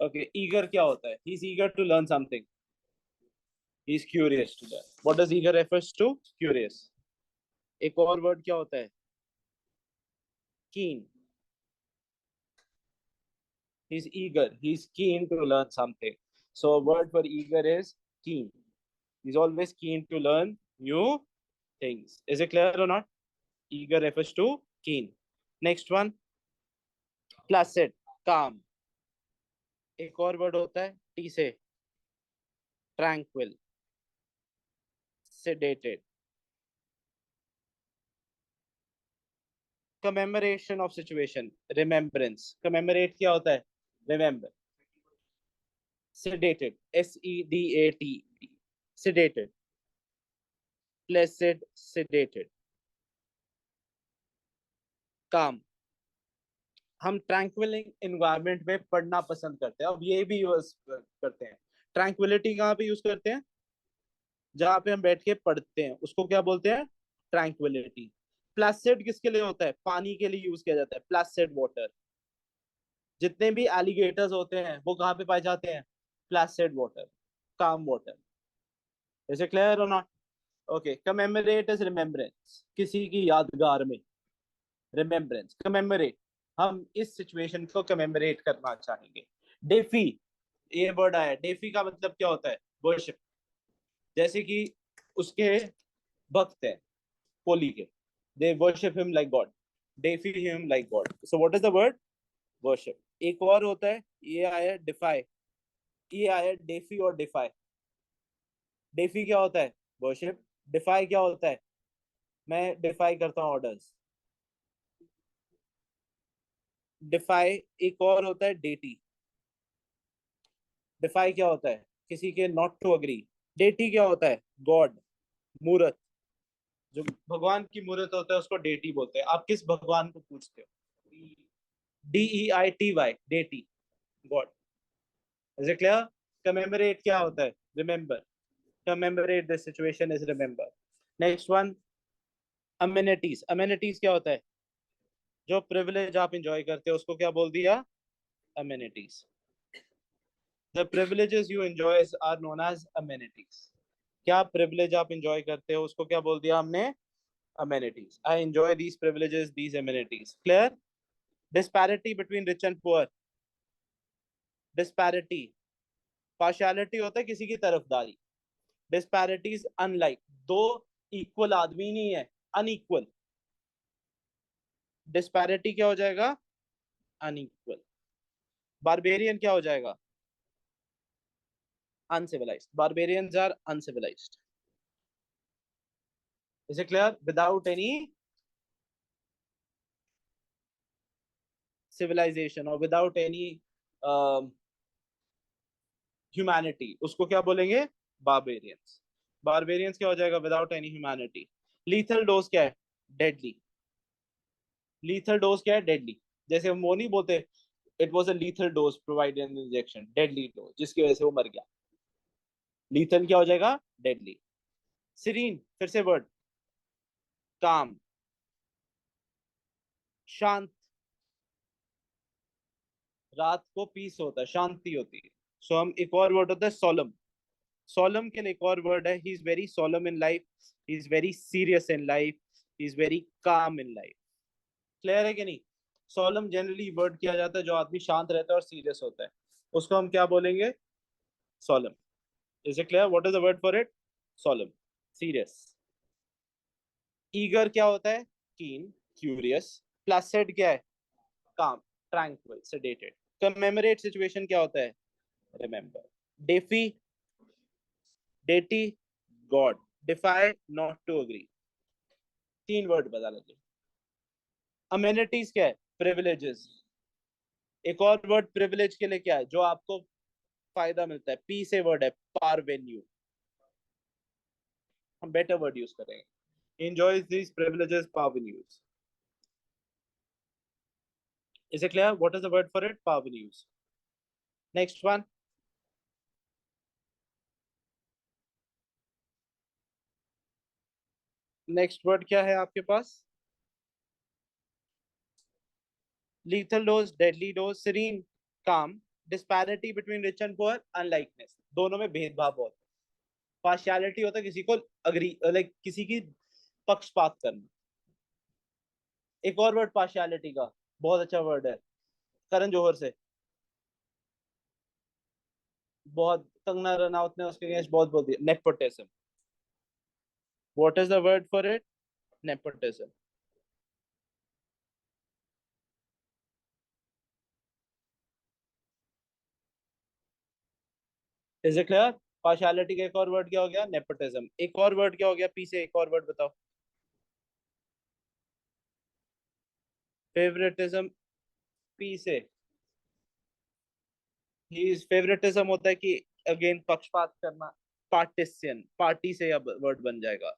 Okay, eager क्या होता है? He is eager to learn something, he is curious to learn. What does eager refers to? Curious. एक और word क्या होता है? Keen. He is eager, he is keen to learn something. So word for eager is keen. He's always keen to learn new things. Is it clear or not? Eager refers to keen. Next one, placid, calm. एक और word होता है T से, tranquil, sedated. Commemoration of situation, remembrance. Commemorate क्या होता है? Remember. Sedated, sedat, sedated, placid, sedated. Calm, हम tranquil environment में पढ़ना पसंद करते हैं। अब ये भी यूज करते हैं। ट्रैंक्विलिटी कहाँ पे यूज करते हैं? जहाँ पे हम बैठ के पढ़ते हैं उसको क्या बोलते हैं? ट्रैंक्विलिटी। प्लासिड किसके लिए होता है? पानी के लिए यूज किया जाता है, प्लासिड वाटर। जितने भी एलिगेटर्स होते हैं वो कहाँ पे पाए जाते हैं? प्लासिड वाटर, काम वाटर। इज इट क्लियर और not? Okay, commemorate is remembrance, किसी की यादगार में। रिमेम्बरेंस, कमेमोरेट, हम इस सिचुएशन को कमेमोरेट करना चाहेंगे। डेफी, ये वर्ड आया, डेफी का मतलब क्या होता है? वर्शिप। जैसे कि उसके भक्त हैं पोली के, they worship him like God, DeFi him like God. So what is the word? Worship. एक और होता है, ये आया डिफाई, ये आया डेफी और डिफाई। डेफी क्या होता है? वर्शिप। डिफाई क्या होता है? मैं डिफाई करता हूँ ऑर्डर्स। डिफाई एक और होता है डेटी। डिफाई क्या होता है? किसी के नॉट टू अग्री। डेटी क्या होता है? गॉड, मूर्त। जो भगवान की मूर्त होता है उसको डेटी बोलते हैं। आप किस भगवान को पूछते हो? DEITY, deity, God. Is it clear? Commemorate क्या होता है? Remember. Commemorate the situation is remember. Next one, amenities. Amenities क्या होता है? जो प्रिविलेज आप इंजॉय करते हो उसको क्या बोल दिया? Amenities. The privileges you enjoy are known as amenities. क्या प्रिविलेज आप इंजॉय करते हो उसको क्या बोल दिया हमने? amenities. I enjoy these privileges, these amenities. Clear? Disparity between rich and poor. Disparity, partiality होता है किसी की तरफदारी। Disparity is unlike, दो इक्वल आदमी नहीं है, अनइक्वल। डिस्पैरिटी क्या हो जाएगा? अनइक्वल। बारबेरियन क्या हो जाएगा? Uncivilized. Barbarians are uncivilized. Is it clear? Without any civilization और विदाउट एनी ह्यूमैनिटी, उसको क्या बोलेंगे? बारबेरियंस। बारबेरियंस क्या हो जाएगा? Without any humanity. Lethal dose क्या है? डेडली। लीथल डोज क्या है? डेडली। जैसे हम वो नहीं बोलते, it was a lethal dose provided in injection, deadly dose, जिसकी वजह से वो मर गया। लीथल क्या हो जाएगा? डेडली। सीरीन, फिर से वर्ड, काम, शांत। रात को पीस होता है, शांति होती है। सो हम एक और वर्ड होता है सोलम। सोलम के लिए एक और वर्ड है, he is very solemn in life, he is very serious in life, he is very calm in life. Clear है कि नहीं? सोलम जनरली वर्ड किया जाता है जो आदमी शांत रहता है और सीरियस होता है, उसको हम क्या बोलेंगे? Solemn. Is it clear? What is the word for it? Solemn, serious. Eager क्या होता है? Keen, curious. प्लासिड क्या है? काम, ट्रैंक्विल, सेडेटेड। कमेमोरेट सिचुएशन क्या होता है? Remember. Deify, deity, god. Defy, not to agree. तीन वर्ड बता लगे। अमेनिटीज क्या है? प्रिविलेजेस। एक और वर्ड प्रिविलेज के लिए क्या है जो आपको फायदा मिलता है? पी से वर्ड है, पारवेन्यू। हम बेटर वर्ड यूज करेंगे, enjoys these privileges, parvenues. Is it clear? What is the word for it? Parvenues. Next one, next word क्या है आपके पास? Lethal dose, deadly dose, serene, calm, disparity between rich and poor, unlikeness, दोनों में भेदभाव बहुत है। पार्शियलिटी होता है किसी को अग्री, लाइक किसी की पक्षपात करना। एक और वर्ड पार्शियलिटी का, बहुत अच्छा वर्ड है, करण जौहर से, बहुत, कंगना रनौत ने उसके अगेंस्ट बहुत बोल दिया, nepotism. What is the word for it? Nepotism. Is it clear? Partiality का एक और वर्ड क्या हो गया? नेपोटिज्म। एक और वर्ड क्या हो गया? पी से एक और वर्ड बताओ। फेवरेटिज्म। पी से ही, फेवरेटिज्म होता है कि अगेन पक्षपात करना। पार्टिसियन, पार्टी से अब वर्ड बन जाएगा।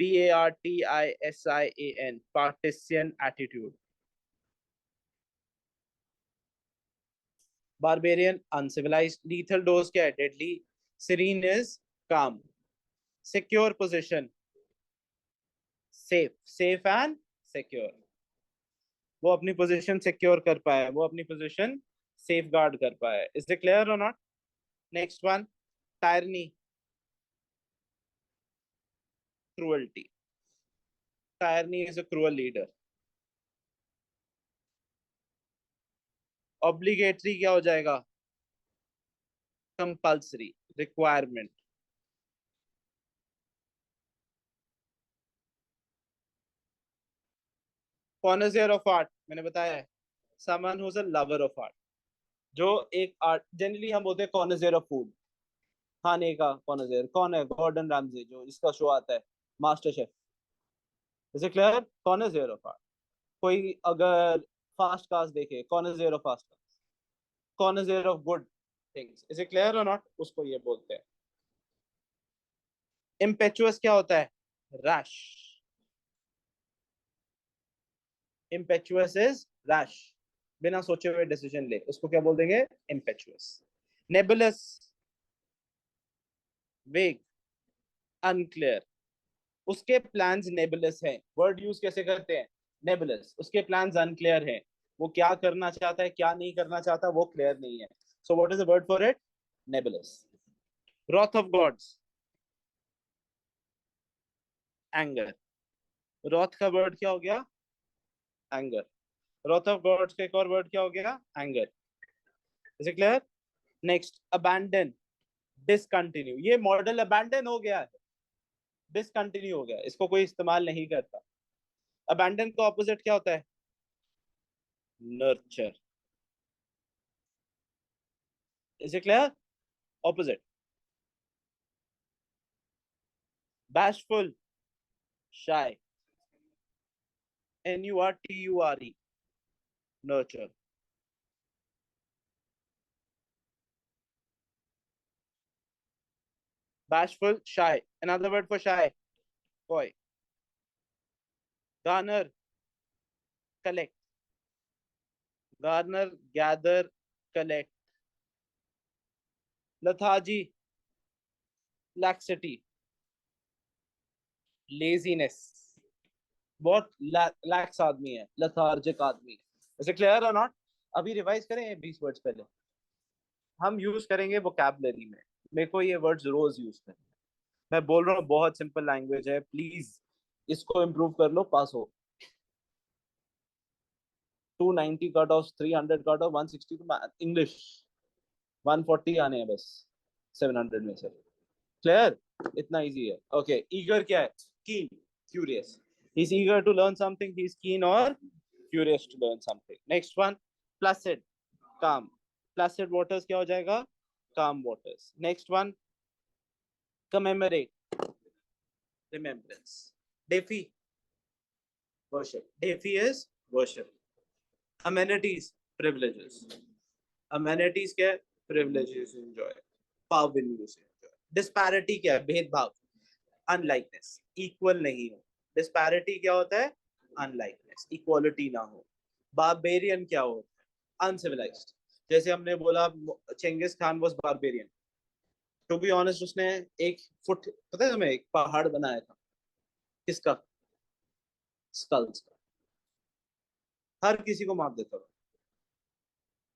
PARTISIAN, partisan attitude. Barbarian, uncivilized. Lethal dose क्या है? Deadly. Serene is calm. Secure position, safe, safe and secure. वो अपनी पोजीशन सिक्योर कर पाया, वो अपनी पोजीशन सेफ गार्ड कर पाया। इज इट क्लियर और not? Next one, tyranny, cruelty. Tyranny is a cruel leader. Obligatory क्या हो जाएगा? Compulsory, requirement. Connoisseur of art, मैंने बताया है, someone who is a lover of art. जो एक आर्ट, जनरली हम बोलते हैं कॉनज़ियर ऑफ फूड, खाने का कॉनज़ियर कौन है? गॉर्डन रामजे, जो जिसका शो आता है MasterChef. Is it clear? Connoisseur of art. कोई अगर फास्ट कास्ट देखे, कॉनज़ियर ऑफ फास्ट कास्ट, connoisseur of good things. Is it clear और नॉट? उसको ये बोलते हैं। इम्पेचुअस क्या होता है? रैश। इम्पेचुअस इज रैश, बिना सोचे हुए डिसीजन ले, उसको क्या बोल देंगे? इम्पेचुअस। नेबुलस, वेग, अनक्लियर। उसके प्लान्स नेबुलस हैं। वर्ड यूज कैसे करते हैं? नेबुलस। उसके प्लान्स अनक्लियर हैं, वो क्या करना चाहता है क्या नहीं करना चाहता वो क्लियर नहीं है। So what is the word for it? Nebulous. Wrath of gods, anger. Wrath का वर्ड क्या हो गया? एंगर। रॉथ ऑफ गॉड्स का एक और वर्ड क्या हो गया? Anger. Is it clear? Next, abandon, discontinue. ये मॉडल अबैंडन हो गया है, डिसकंटिन्यू हो गया, इसको कोई इस्तेमाल नहीं करता। अबैंडन का ऑपोजिट क्या होता है? Nurture. Is it clear? Opposite. Bashful, shy. NURTURE, nurture. Bashful, shy. Another word for shy, coy. Garner, collect. Garner, gather, collect. Lethargy, laxity, laziness. बहुत लैक्स आदमी है, लथार्जिक आदमी है। इसे क्लियर और नॉट? अभी रिवाइज करें ये 20 वर्ड्स पहले, हम यूज करेंगे वोकैबलरी में। मेरे को ये वर्ड्स रोज यूज करने हैं। मैं बोल रहा हूँ बहुत सिंपल लैंग्वेज है, प्लीज इसको इम्प्रूव कर लो, पास हो। 290 कट ऑफ, 300 कट ऑफ, 160 तो इंग्लिश 140 आने हैं बस 700 में से। क्लियर? इतना इजी है। ओके, ईगर क्या है? Keen, curious. He is eager to learn something, he is keen और curious to learn something. Next one, placid, calm. Placid waters क्या हो जाएगा? Calm waters. Next one, commemorate, remembrance. Deify, worship. Deify is worship. Amenities, privileges। Amenities क्या है? privileges enjoy, power use enjoy। Disparity क्या है? भेदभाव, अनलाइकनेस, equal नहीं हो। डिस्पैरिटी क्या होता है? अनलाइकनेस, इक्वालिटी ना हो। बारबेरियन क्या होता है? अनसिविलाइज्ड। जैसे हमने बोला Genghis Khan was barbarian, to be honest उसने एक फुट, पता है तुम्हें, एक पहाड़ बनाया था। किसका? स्कल्स का। हर किसी को मार देता था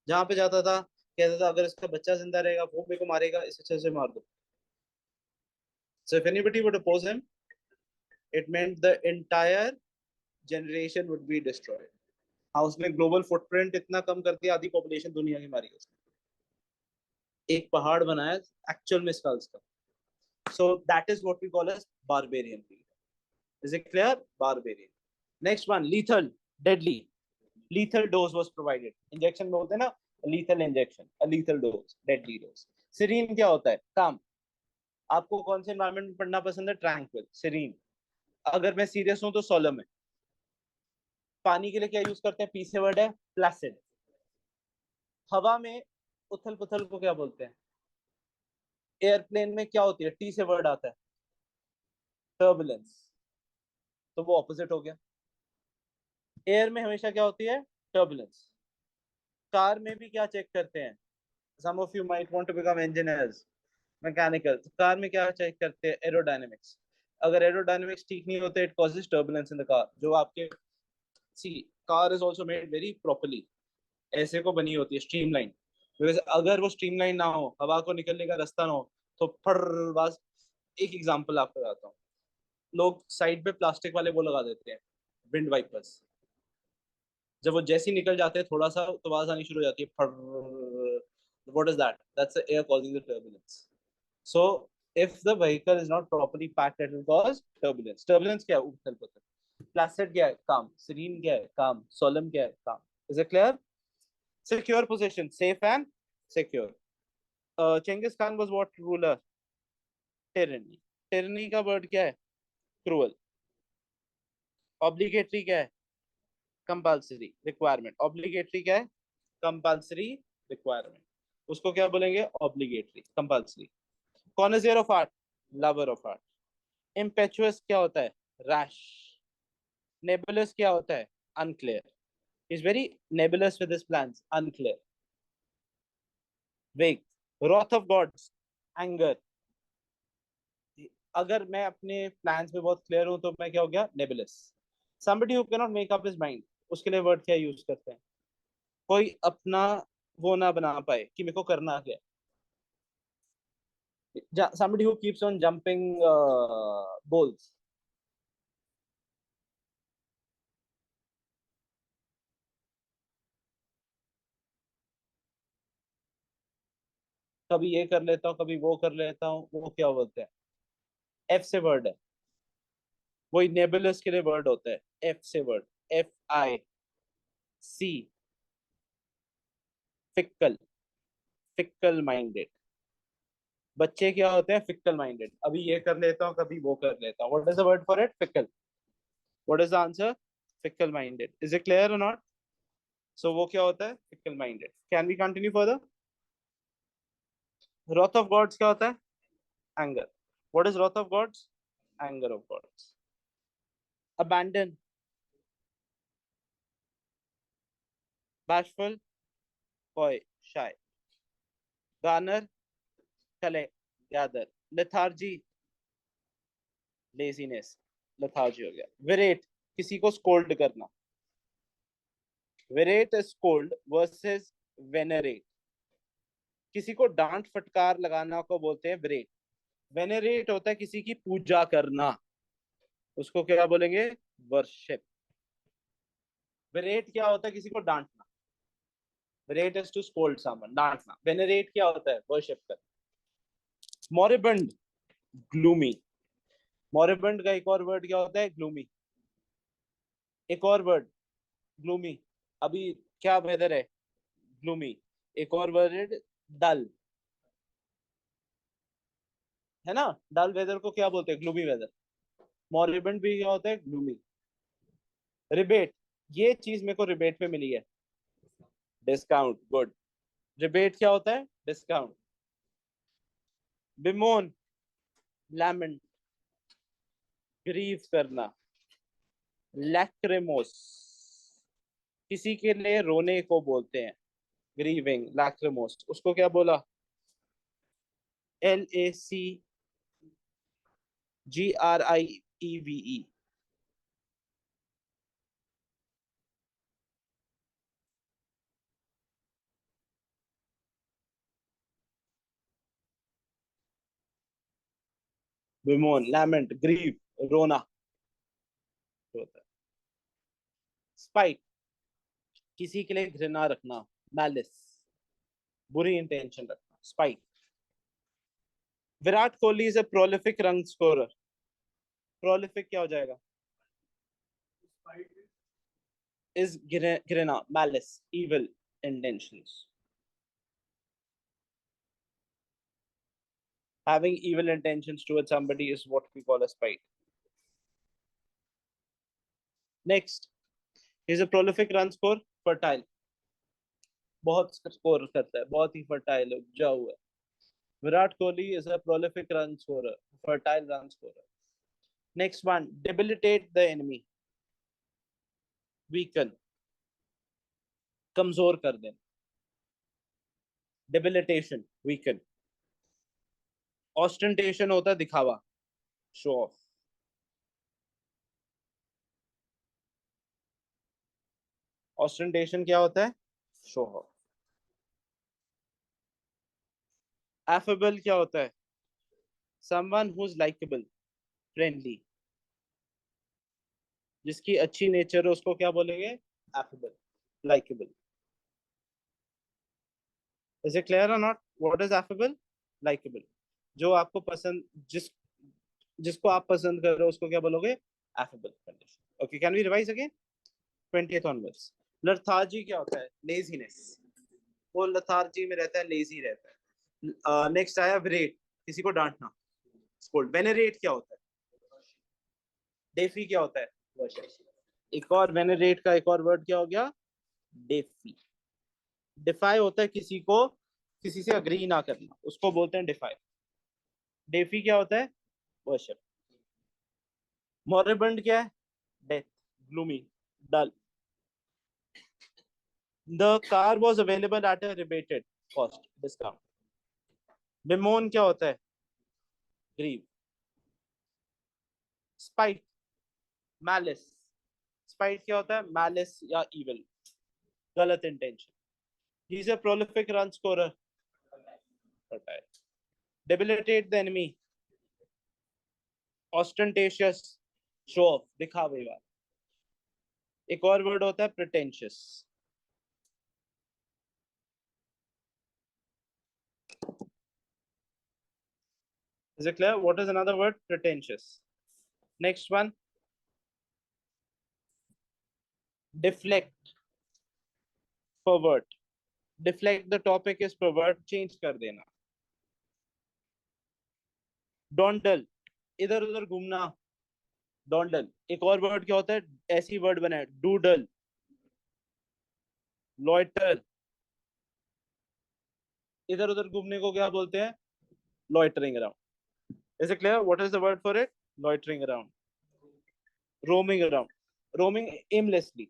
जहां पे जाता था। कहता था अगर इसका बच्चा जिंदा रहेगा वो मेरे को मारेगा, इस अच्छे से मार दो. So if anybody would oppose him, it meant the entire generation would be destroyed. हाँ, उसने ग्लोबल फुटप्रिंट इतना कम कर दिया, आधी पॉपुलेशन दुनिया की मारी उसने. एक पहाड़ बनाया एक्चुअल में स्कल्स का. So that is what we call as barbarian breed. Is it clear? Barbarian. Next one, lethal, deadly. Lethal dose was provided. Injection में होते हैं ना, lethal injection, a lethal dose, deadly dose. Serene क्या होता है? काम. आपको कौन से एनवायरमेंट में पढ़ना पसंद है? Tranquil, serene. अगर मैं सीरियस हूं तो सोलम है. पानी के लिए क्या यूज करते हैं? पी से वर्ड है प्लासिड. हवा में उथल पुथल को क्या बोलते हैं? एयरप्लेन में क्या होती है? टी से वर्ड आता है टर्बुलेंस. तो वो ऑपोजिट हो गया. एयर में हमेशा क्या होती है? टर्बुलेंस. कार में भी क्या चेक करते हैं? Some of you might want to become engineers, mechanical. Car में क्या चेक करते हैं? एरोडायनेमिक्स. अगर एरोडायनेमिक्स ठीक नहीं होते, it causes turbulence in the car. जो आपके see car is also made very properly. ऐसे को बनी होती है स्ट्रीमलाइन. बिकॉज अगर वो स्ट्रीमलाइन ना हो, हवा को निकलने का रास्ता ना हो, तो फर बस. एक एग्जांपल आपको बताता हूँ. लोग साइड पे प्लास्टिक वाले वो लगा देते हैं, विंड वाइपर्स. जब वो जैसे ही निकल जाते हैं थोड़ा सा, तो आवाज आनी शुरू हो जाती है, फर. What is that? That's the air causing the turbulence. So if the vehicle is not properly packed, it will cause turbulence. Turbulence क्या है? उथल पुथल. प्लासिड क्या है? काम. सीरीन क्या है? काम. सोलम क्या है? काम. Is it clear? Secure position, safe and secure. Genghis Khan was what ruler? Tyranny. Tyranny का word क्या है? Cruel. Obligatory क्या है? Compulsory. Requirement. Obligatory क्या है? Compulsory requirement. उसको क्या बोलेंगे? Obligatory. Compulsory. Connoisseur of art. Lover of art. Impetuous क्या होता है? Rash. Nebulous क्या होता है? Unclear. He's very nebulous with his plans. Unclear. Vague. Wrath of gods. Anger. अगर मैं अपने प्लान्स में बहुत क्लियर हूं तो मैं क्या हो गया? नेबुलस. Somebody who can not make up his mind, उसके लिए वर्ड क्या यूज करते हैं? कोई अपना वो ना बना पाए कि मेरे को करना क्या है. Somebody who keeps on jumping bowls. कभी ये कर लेता हूँ, कभी वो कर लेता हूँ, वो क्या बोलते हैं? एफ से वर्ड है. वही नेबुलस के लिए वर्ड होता है एफ से word. FIC. Fickle. Fickle minded. बच्चे क्या होते हैं? Fickle minded. अभी ये कर लेता हूँ, कभी वो कर लेता हूँ. What is the word for it? Fickle. What is the answer? Fickle minded. Is it clear और नॉट? सो वो क्या होता है? Fickle minded. Can we continue further? wrath of gods क्या होता है? Anger. What is wrath of gods? Anger of gods. abandon. bashful. coy. shy. garner. collect. gather. lethargy. laziness. lethargy हो गया. विरेट, किसी को स्कोल्ड करना. विरेट इज स्कोल्ड वर्सेस वेनरेट. किसी को डांट फटकार लगाना को बोलते हैं विरेट. वेनरेट होता है किसी की पूजा करना, उसको क्या बोलेंगे? वर्शिप. विरेट क्या होता है? किसी को डांटना. विरेट is to scold someone, डांटना. Venerate क्या होता है? वर्शिप कर. मॉरिबंड. ग्लूमी. मॉरिबंड का एक और वर्ड क्या होता है? ग्लूमी. एक और वर्ड ग्लूमी. अभी क्या वेदर है? ग्लूमी. एक और वर्ड डल. है ना? डल वेदर को क्या बोलते हैं? Gloomy weather. मॉरिबंड भी क्या होता है? ग्लूमी. रिबेट. ये चीज मेरे को रिबेट में मिली है. डिस्काउंट. गुड. रिबेट क्या होता है? डिस्काउंट. बिमोन. लैमेंट. ग्रीव करना. लैक्रिमोस. किसी के लिए रोने को बोलते हैं. ग्रीविंग. लैक्रिमोस. उसको क्या बोला? LACGRIEVE. बेमोन, लैमेंट, ग्रीव, रोना होता है। स्पाइट, किसी के लिए घृणा रखना, मैलिस, बुरी इंटेंशन रखना, spite. Virat Kohli is a prolific run scorer. Prolific क्या हो जाएगा? इज घृणा, malice, evil intentions. Having evil intentions towards somebody is what we call a spite. Next, he is a prolific run scorer, fertile. बहुत score करता है, बहुत ही fertile है, उपजाऊ है। Virat Kohli is a prolific run scorer, fertile run scorer. Next one, debilitate the enemy, weaken, कमजोर कर देना, debilitation, weaken। ऑस्टेंटेशन होता है दिखावा, शो ऑफ। ऑस्टेंटेशन क्या होता है? Show off. एफेबल क्या होता है? Someone who is likeable, friendly, जिसकी अच्छी नेचर है उसको क्या बोलेंगे? Affable, likeable. Is it clear और not? What is affable? Likeable. जो आपको पसंद, जिसको आप पसंद कर रहे हो उसको क्या बोलोगे? Affable condition. Okay, can we revise again? 20th onwards. Lethargy क्या होता है? लेजीनेस। वो लर्थार्जी में रहता है, लेजी रहता है। नेक्स्ट आया विरेट, किसी को डांटना, स्कोल्ड। वेनरेट क्या होता है? डेफी क्या होता है? वर्शिप। एक और वेनरेट का एक और वर्ड क्या हो गया? डेफी। डिफाई होता है किसी को, किसी से अग्री ना करना, उसको बोलते हैं डिफाई। डेफी क्या होता है? वर्शिप। मॉरेबंड क्या है? Death, gloomy, dull. The car was available at a rebated cost, discount. Bemoan क्या होता है? ग्रीव। Spite, malice. स्पाइट क्या होता है? मैलिस या इविल, गलत intention. He is a prolific run scorer, debilitate the enemy, ostentatious, show off, दिखावे वाला। एक और वर्ड होता है pretentious। Is it clear? What is another word? Pretentious. Next one, deflect, pervert. Deflect the topic is pervert, change कर देना। Dawdle, इधर उधर घूमना, dawdle। एक और वर्ड क्या होता है? ऐसी वर्ड बना है, doodle, loiter। इधर उधर घूमने को क्या बोलते हैं? Loitering around. Is it clear? What is the word for it? Loitering around, roaming around, roaming aimlessly।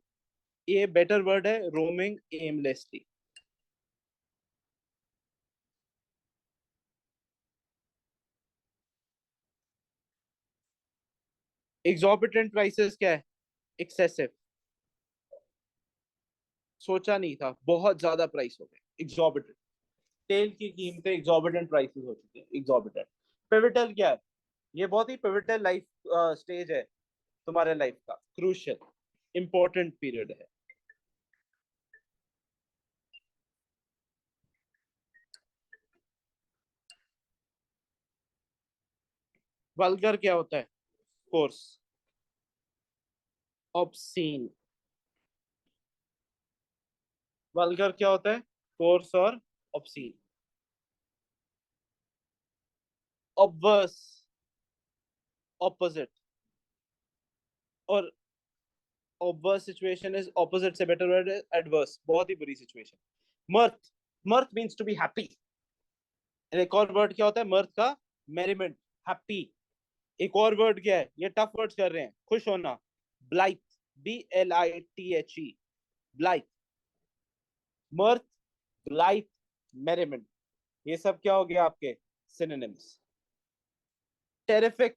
ये बेटर वर्ड है, roaming aimlessly। एग्जॉर्बिटेंट प्राइसेस क्या है? एक्सेसिव, सोचा नहीं था, बहुत ज्यादा प्राइस हो गए, एग्जॉर्बिटेंट। तेल की कीमतें एग्जॉर्बिटेंट प्राइसेस हो चुकी है, एग्जॉर्बिटेंट। पिविटल क्या है? ये बहुत ही पिविटल लाइफ स्टेज है तुम्हारे लाइफ का, क्रूशियल, इंपॉर्टेंट पीरियड है। वल्गर क्या होता है? Course, obscene. वल्गर क्या होता है? कोर्स और ऑब्सीन। Obverse, opposite. और ऑब्वर्स सिचुएशन इज ऑपोजिट से बेटर वर्ड है एडवर्स, बहुत ही बुरी situation. Mirth, mirth means to be happy. एक और वर्ड क्या होता है मर्थ का? Merriment, happy. एक और वर्ड क्या है? ये टफ वर्ड्स कर रहे हैं, खुश होना, ब्लाइथ, BLITHE, ब्लाइथ। मर्थ, ब्लाइथ, मेरिमेंट, ये सब क्या हो गया आपके synonyms. Terrific,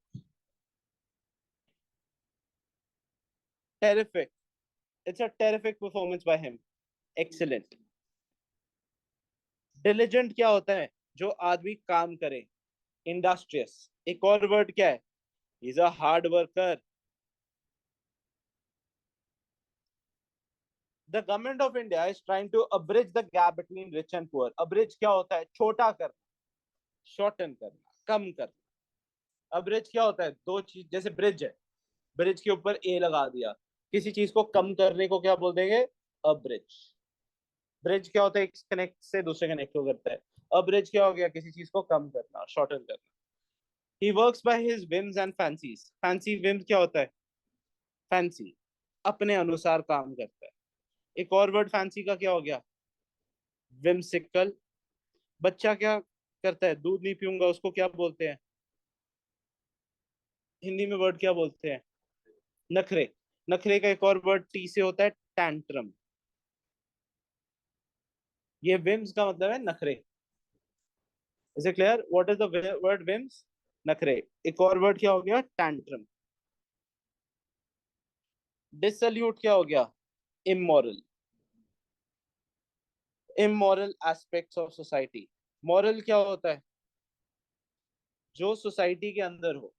terrific, it's a terrific performance by him, excellent. Diligent क्या होता है? जो आदमी काम करे, इंडस्ट्रियस। एक और वर्ड क्या है? Is a hard worker. The government of India is trying to abridge the gap between rich and poor. Abridge क्या होता है? छोटा करना, शॉर्टन करना, कम करना। अब्रिज क्या होता है? दो चीज, जैसे ब्रिज है, ब्रिज के ऊपर ए लगा दिया, किसी चीज को कम करने को क्या बोल देंगे? अब्रिज। ब्रिज क्या होता है? एक कनेक्ट से दूसरे कनेक्ट को करता है। अब्रिज क्या हो गया? किसी चीज को कम करना, शॉर्टन करना। He works by his whims and fancies. Fancy whims क्या होता है? फैंसी, अपने अनुसार काम करता है। एक और वर्ड फैंसी का क्या हो गया? विम्सिकल। बच्चा क्या करता है? दूध नहीं पीऊंगा, उसको क्या बोलते हैं? हिंदी में वर्ड क्या बोलते हैं? नखरे। नखरे का एक और वर्ड टी से होता है, टैंट्रम। ये विम्स का मतलब है नखरे। Is it clear? What is the word whims? नखरे। एक और वर्ड क्या हो गया? टैंट्रम। डिसल्यूट क्या हो गया? Immoral. Immoral aspects of society. Moral क्या होता है? जो सोसाइटी के अंदर हो।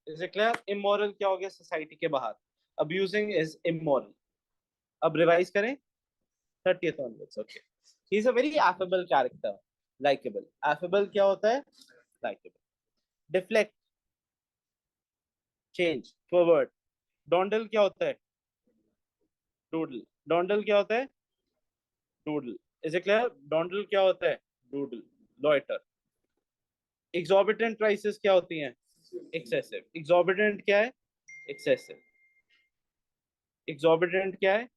Is it clear? इमोरल क्या हो गया? सोसाइटी के बाहर। Abusing is immoral. अब रिवाइज करें 30th onwards. Okay. He is a very affable character. Likeable. Affable क्या होता है? Likeable. Deflect, change, forward. Dawdle क्या होता है? Doodle. Dawdle क्या होता है? Doodle. Is it clear? Dawdle क्या होता है? Doodle. Loiter. Exorbitant prices क्या होती हैं? Excessive. Exorbitant क्या है? Excessive. Exorbitant क्या है?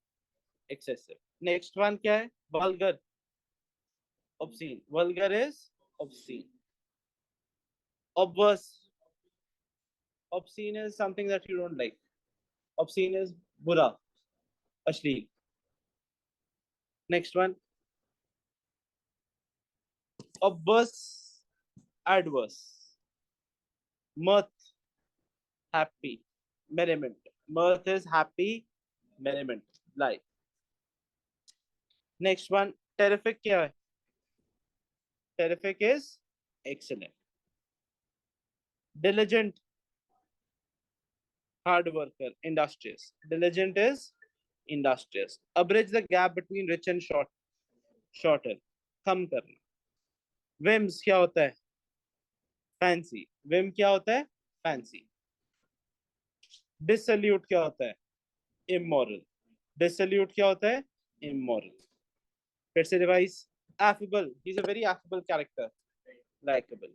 Excessive. Next one क्या है? Vulgar. Obscene. Vulgar is obscene. Obverse. Obscene is something that you don't like. Obscene is बुरा, अश्लील. Next one, obverse, adverse. Mirth, happy, merriment. Mirth is happy, merriment, life. Next one, terrific क्या है? Terrific is excellent. Diligent, hard worker, industrious. Diligent is industrious. Abridge the gap between rich and shorter. कम करना. Whims क्या होता है? Fancy. Whim क्या होता है? Fancy. Dissolute क्या होता है? Immoral. Dissolute क्या होता है? Immoral. फिर से revise. Affable. He's a very affable character. Likeable.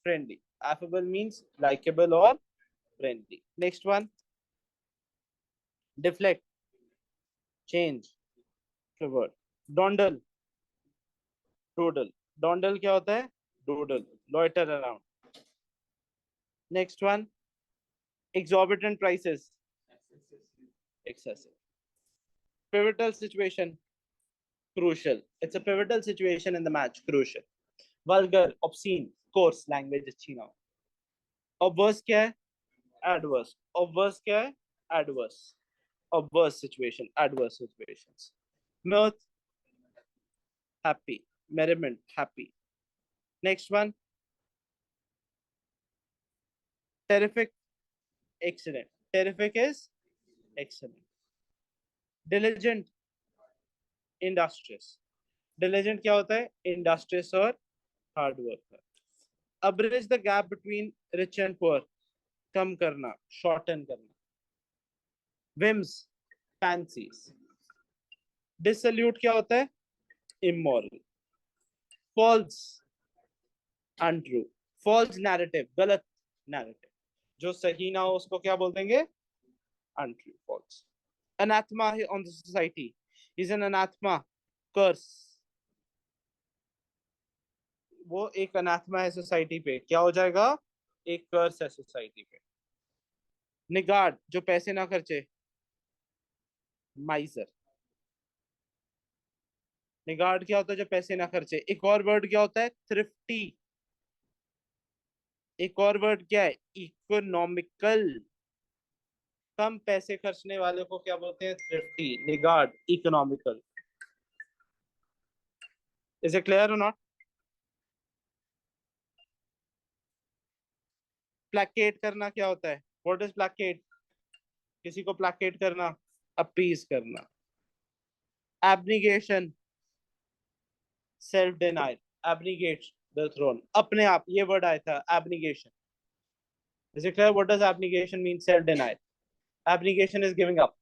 Friendly. Affable means likable or friendly. Next one. Deflect. Change. Forward. Dawdle. Doodle. Dawdle क्या होता है? Doodle. Loiter around. Next one. Exorbitant prices. Excessive. Pivotal situation. Crucial. It's a pivotal situation in the match. Crucial. Vulgar. Obscene. Coarse language अच्छी ना हो. Obverse क्या है? Adverse. Obverse क्या है? Adverse. Obverse situation. Adverse situations. Mirth. Happy. Merriment. Happy. Next one. Terrific. Excellent. Terrific is excellent. Diligent. Industrious. Diligent क्या होता है? Industrious और hard worker. Abridge the gap between rich and poor. कम करना, shorten करना. Whims. Fancies. Dissolute क्या होता है? Immoral. False. Untrue. False narrative. गलत narrative. जो सही ना हो उसको क्या बोल देंगे? Untrue. False. Anathema on the society. Is an anathema. Curse. वो एक अनाथमा है सोसाइटी पे. क्या हो जाएगा? एक कर्स है सोसाइटी पे. निगार्ड, जो पैसे ना खर्चे. माइजर. निगार्ड क्या होता है? जो पैसे ना खर्चे. एक और वर्ड क्या होता है? थ्रिफ्टी. एक और वर्ड क्या है? इकोनॉमिकल. कम पैसे खर्चने वाले को क्या बोलते हैं? Thrifty. Niggard. Economical. Is it clear और नॉट? प्लैकेट करना क्या होता है? What is placate? किसी को प्लैकेट करना, अपीज करना। Abnegation, self denial, abnegate the throne, अपने आप, ये वर्ड आया था abnegation. Is it clear? What does abnegation mean? Self denial. Abnegation is giving up.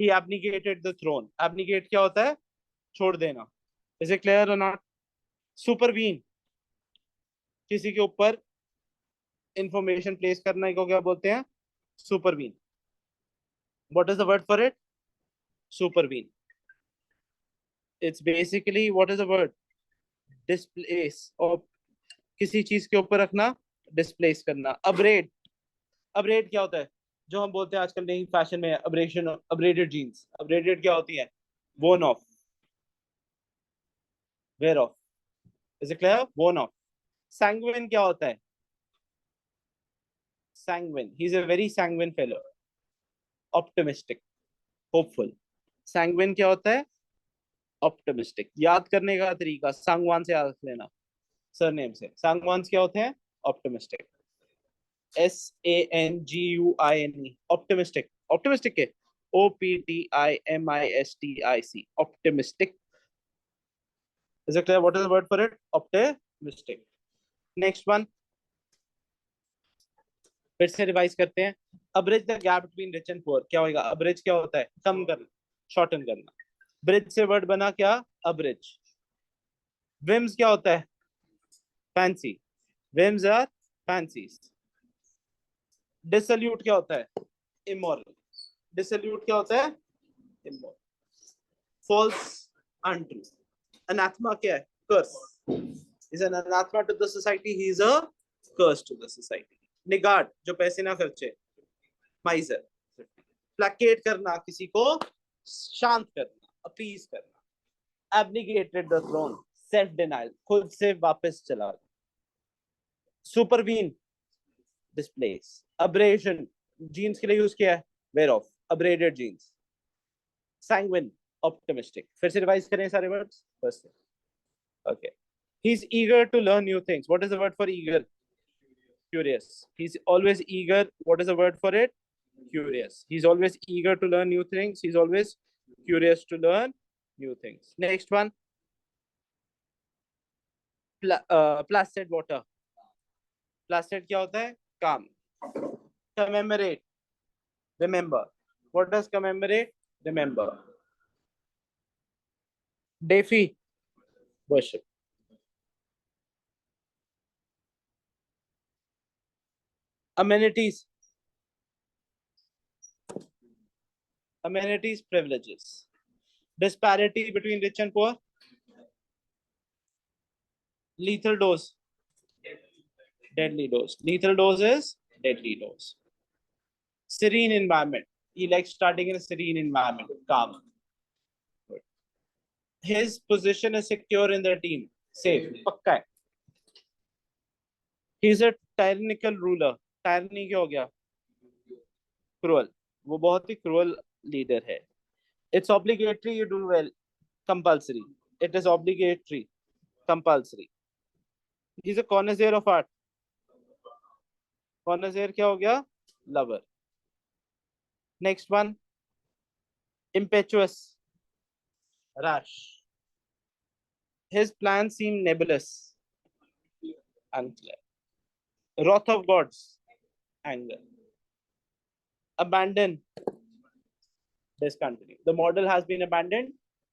He abnegated the throne. Abnegate क्या होता है? छोड़ देना। इज इट क्लियर और नॉट? सुपरवीन, किसी के ऊपर इंफॉर्मेशन प्लेस करने को क्या बोलते हैं? Supervene. What is the word for it? Supervene. It's basically what is the word? Displace, और किसी चीज के ऊपर रखना, डिस्प्लेस करना। अब्रेड, अब्रेड क्या होता है? जो हम बोलते हैं आजकल नई फैशन में अब्रेशन, अब्रेडेड जीन्स। अब्रेडेड क्या होती है? Worn off, wear off. Is it clear? Worn off. Sanguine क्या होता है? Sanguine, he is a very sanguine fellow. Optimistic, hopeful. Sanguine क्या होता है? ऑप्टिमिस्टिक। याद करने का तरीका, सांगवान से याद लेना, सरनेम से। सांगवान क्या होते हैं? ऑप्टिमिस्टिक। SANGUINE, optimistic. ऑप्टिमिस्टिक के OPTIMISTIC, optimistic. Is it clear? What is the word for it? Optimistic. Next one, फिर से रिवाइज करते हैं। Abridge the gap between rich and poor, क्या होगा? अब्रिज क्या होता है? कम करना, शॉर्टन करना। ब्रिज से वर्ड बना क्या? अब्रिज। विम्स क्या होता है? Fancy, whims are fancies. Dissolute क्या होता है? इमोरल, डिसल्यूट क्या होता है? इमोरल। False, untrue. अनाथमा क्या है? Curse. Is an anathema to the society, he is a curse to the society. Niggard, जो पैसे ना खर्चे, माइजर। प्लैकेट करना, किसी को शांत करना, अपीज करना। एब्निगेटेड द थ्रोन, सेल्फ डिनाइल, खुद से वापस चला। Supervene, displace. अब्रेशन, जीन्स के लिए यूज किया है, wear off, abraded jeans. Sanguine, optimistic. फिर से रिवाइज करें सारे words first. Okay, he is eager to learn new things. What is the word for eager? Curious. He is always eager. What is the word for it? Curious. He's always eager to learn new things. He's always curious to learn new things. Next one, placid water. Placid क्या होता है? Calm. Commemorate, remember. What does commemorate? Remember. Deify, worship. Amenities, amenities, privileges. Disparity between rich and poor. Lethal dose, deadly dose. Lethal dose is deadly dose. Serene environment. He likes starting in a serene environment, calm. His position is secure in the team, safe, पक्का है. He is a tyrannical ruler. Tyranny क्या हो गया? Cruel. वो बहुत ही cruel leader है. It's obligatory you do well. Compulsory. It is obligatory. Compulsory. He's a connoisseur of art. Connoisseur क्या हो गया? Lover. Next one. Impetuous. Rash. His plans seem nebulous. Unclear. Wrath of gods. Anger. Abandon. Discontinue. The model has been abandoned.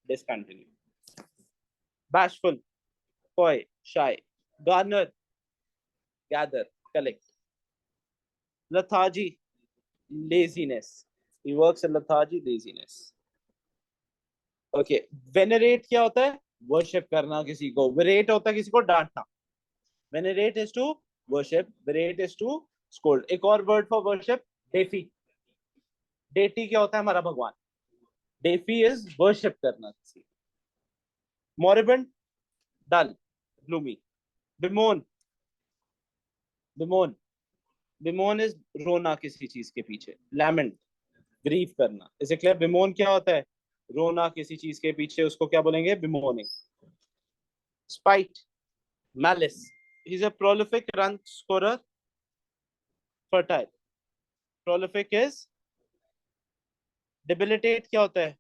Discontinue. Bashful. Coy. Shy. Garner. Gather. Collect. Lethargy. Laziness. He works in lethargy, laziness. Okay. Venerate क्या होता है? Worship करना किसी को. Venerate होता है किसी को डांटना. Venerate is to worship. Venerate is to scold. एक और word for worship, deity. Deity क्या होता है? हमारा भगवान. Deity is worship करना किसी. Moribund, dull, gloomy. Bemoan, bemoan. Bemoan is रोना किसी चीज के पीछे. Lament, grief करना. इसे क्लियर? Bemoan क्या होता है? रोना किसी चीज के पीछे, उसको क्या बोलेंगे? Bemoaning. Spite, malice. He's a prolific run scorer. Fertile. Prolific is debilitate, क्या होता है?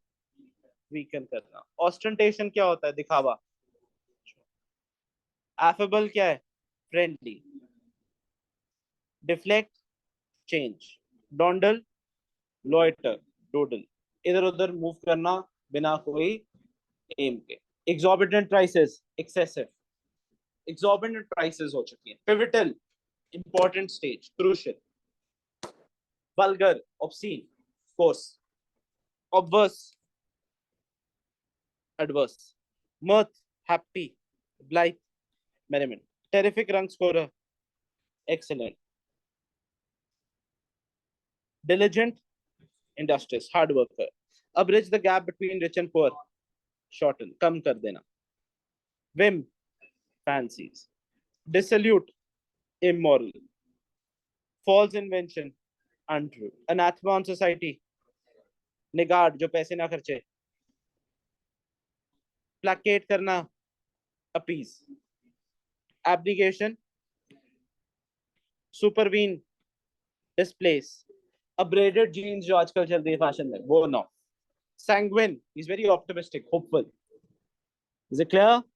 वीकन करना। ऑस्टेंटेशन क्या होता है? दिखावा। एफेबल क्या है? Friendly. Deflect, change. Dawdle, loiter, dawdle, इधर उधर मूव करना बिना कोई एम के। Exorbitant prices, excessive. Exorbitant prices हो चुकी है। Pivotal, important stage, crucial. Vulgar, obscene, coarse. Obverse, adverse. mirth, happy, blithe, merriment। Terrific, run scorer, excellent। diligent, industrious, hard worker। अब bridge the gap between rich and poor, shorten, कम कर देना। whim, fancies। dissolute, immoral। false invention, untrue। anathema on society, निगाड़, जो पैसे ना खर्चे। placate करना, appease। abnegation, supervene, displace। abraded jeans जो आजकल चल रही है फैशन में, वो no. sanguine, he's very optimistic, hopeful। is it clear?